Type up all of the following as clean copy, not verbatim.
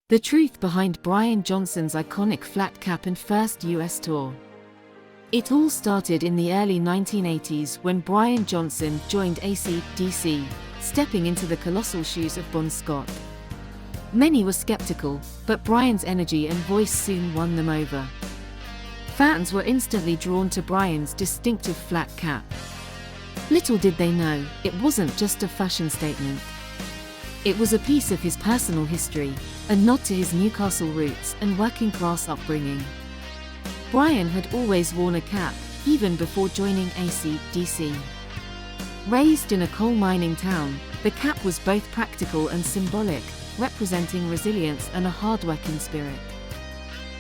The truth behind Brian Johnson's iconic flat cap and first US tour. It all started in the early 1980s when Brian Johnson joined AC/DC, stepping into the colossal shoes of Bon Scott. Many were skeptical, but Brian's energy and voice soon won them over. Fans were instantly drawn to Brian's distinctive flat cap. Little did they know, it wasn't just a fashion statement. It was a piece of his personal history, a nod to his Newcastle roots and working-class upbringing. Brian had always worn a cap, even before joining AC/DC. Raised in a coal mining town, the cap was both practical and symbolic, representing resilience and a hard-working spirit.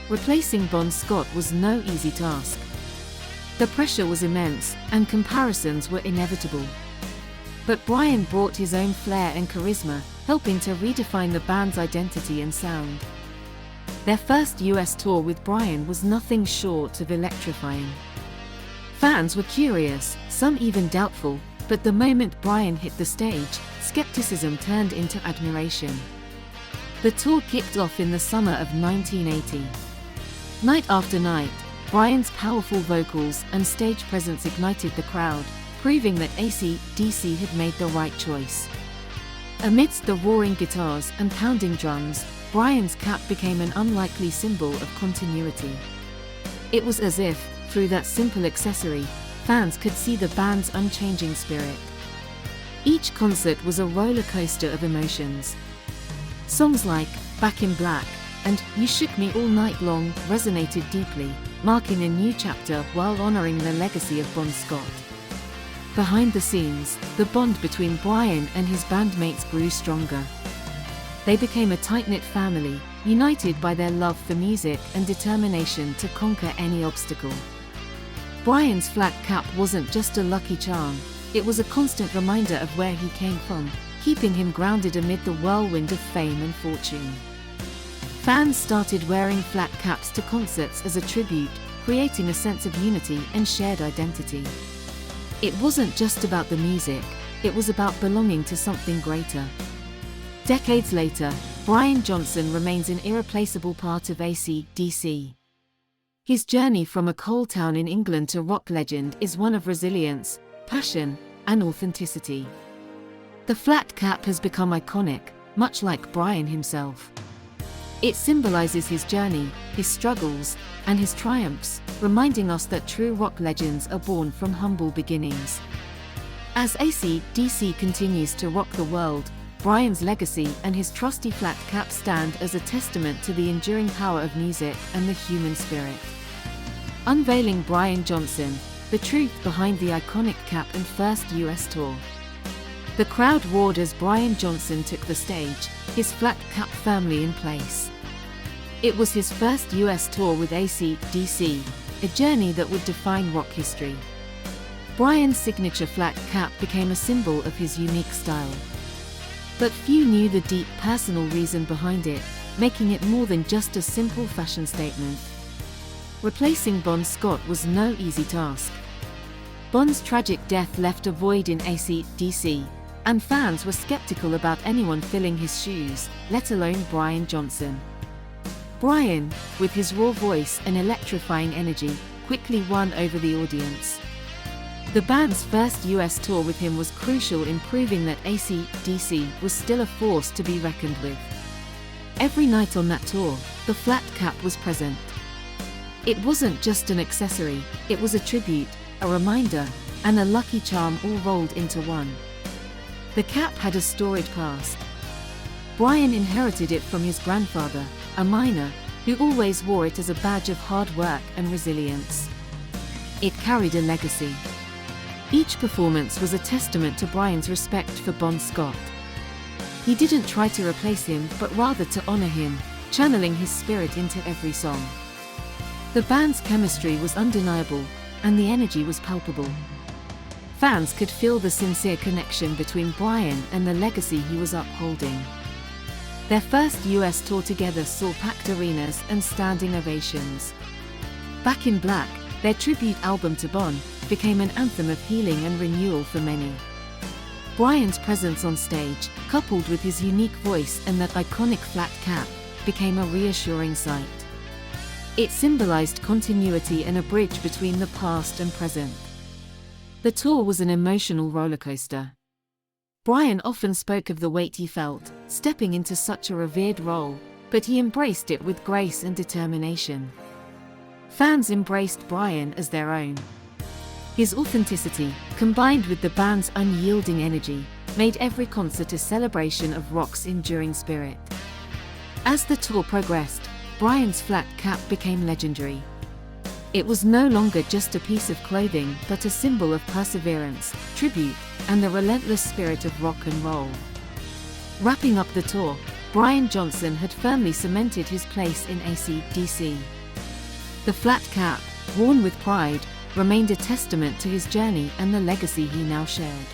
Replacing Bon Scott was no easy task. The pressure was immense, and comparisons were inevitable. But Brian brought his own flair and charisma, helping to redefine the band's identity and sound. Their first US tour with Brian was nothing short of electrifying. Fans were curious, some even doubtful, but the moment Brian hit the stage, skepticism turned into admiration. The tour kicked off in the summer of 1980. Night after night, Brian's powerful vocals and stage presence ignited the crowd, proving that AC/DC had made the right choice. Amidst the roaring guitars and pounding drums, Brian's cap became an unlikely symbol of continuity. It was as if, through that simple accessory, fans could see the band's unchanging spirit. Each concert was a roller coaster of emotions. Songs like Back in Black and You Shook Me All Night Long resonated deeply, marking a new chapter while honoring the legacy of Bon Scott. Behind the scenes, the bond between Brian and his bandmates grew stronger. They became a tight-knit family, united by their love for music and determination to conquer any obstacle. Brian's flat cap wasn't just a lucky charm, it was a constant reminder of where he came from, keeping him grounded amid the whirlwind of fame and fortune. Fans started wearing flat caps to concerts as a tribute, creating a sense of unity and shared identity. It wasn't just about the music, it was about belonging to something greater. Decades later, Brian Johnson remains an irreplaceable part of AC/DC. His journey from a coal town in England to rock legend is one of resilience, passion, and authenticity. The flat cap has become iconic, much like Brian himself. It symbolizes his journey, his struggles, and his triumphs, reminding us that true rock legends are born from humble beginnings. As AC/DC continues to rock the world, Brian's legacy and his trusty flat cap stand as a testament to the enduring power of music and the human spirit. Unveiling Brian Johnson, the truth behind the iconic cap and first US tour. The crowd roared as Brian Johnson took the stage, his flat cap firmly in place. It was his first US tour with AC/DC, a journey that would define rock history. Brian's signature flat cap became a symbol of his unique style. But few knew the deep personal reason behind it, making it more than just a simple fashion statement. Replacing Bon Scott was no easy task. Bon's tragic death left a void in AC/DC, and fans were skeptical about anyone filling his shoes, let alone Brian Johnson. Brian, with his raw voice and electrifying energy, quickly won over the audience. The band's first US tour with him was crucial in proving that AC/DC was still a force to be reckoned with. Every night on that tour, the flat cap was present. It wasn't just an accessory, it was a tribute, a reminder, and a lucky charm all rolled into one. The cap had a storied past. Brian inherited it from his grandfather, a miner, who always wore it as a badge of hard work and resilience. It carried a legacy. Each performance was a testament to Brian's respect for Bon Scott. He didn't try to replace him, but rather to honor him, channeling his spirit into every song. The band's chemistry was undeniable, and the energy was palpable. Fans could feel the sincere connection between Brian and the legacy he was upholding. Their first US tour together saw packed arenas and standing ovations. Back in Black, their tribute album to Bon, became an anthem of healing and renewal for many. Brian's presence on stage, coupled with his unique voice and that iconic flat cap, became a reassuring sight. It symbolized continuity and a bridge between the past and present. The tour was an emotional rollercoaster. Bryan often spoke of the weight he felt, stepping into such a revered role, but he embraced it with grace and determination. Fans embraced Bryan as their own. His authenticity, combined with the band's unyielding energy, made every concert a celebration of rock's enduring spirit. As the tour progressed, Bryan's flat cap became legendary. It was no longer just a piece of clothing but a symbol of perseverance, tribute, and the relentless spirit of rock and roll. Wrapping up the tour, Bryan Johnson had firmly cemented his place in AC/DC. The flat cap, worn with pride, remained a testament to his journey and the legacy he now shared.